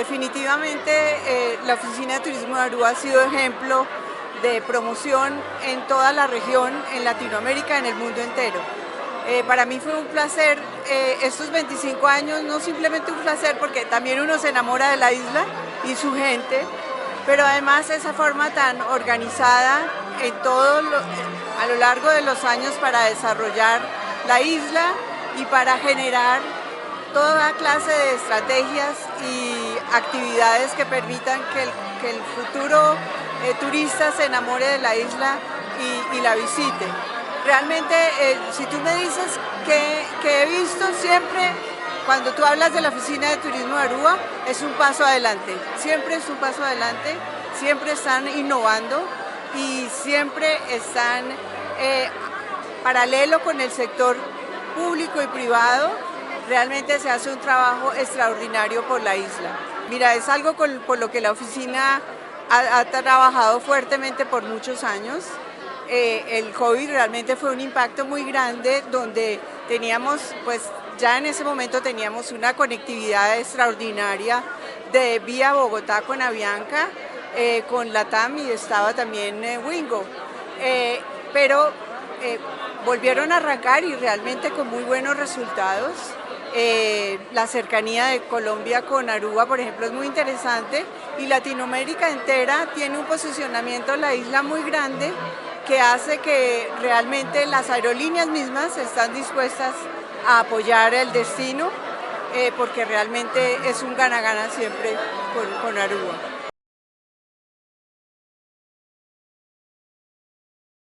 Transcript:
Definitivamente la Oficina de Turismo de Aruba ha sido ejemplo de promoción en toda la región, en Latinoamérica, en el mundo entero. Para mí fue un placer estos 25 años, no simplemente un placer porque también uno se enamora de la isla y su gente, pero además esa forma tan organizada a lo largo de los años para desarrollar la isla y para generar toda clase de estrategias y actividades que permitan que el futuro turista se enamore de la isla y la visite. Realmente, si tú me dices que he visto siempre, cuando tú hablas de la Oficina de Turismo de Aruba, es un paso adelante, siempre es un paso adelante, siempre están innovando y siempre están paralelo con el sector público y privado. Realmente se hace un trabajo extraordinario por la isla. Mira, es algo por lo que la oficina ha trabajado fuertemente por muchos años. El COVID realmente fue un impacto muy grande donde teníamos, pues ya en ese momento teníamos una conectividad extraordinaria de vía Bogotá con Avianca, con LATAM y estaba también Wingo. Pero volvieron a arrancar y realmente con muy buenos resultados. La cercanía de Colombia con Aruba, por ejemplo, es muy interesante y Latinoamérica entera tiene un posicionamiento en la isla muy grande que hace que realmente las aerolíneas mismas están dispuestas a apoyar el destino porque realmente es un gana-gana siempre con Aruba.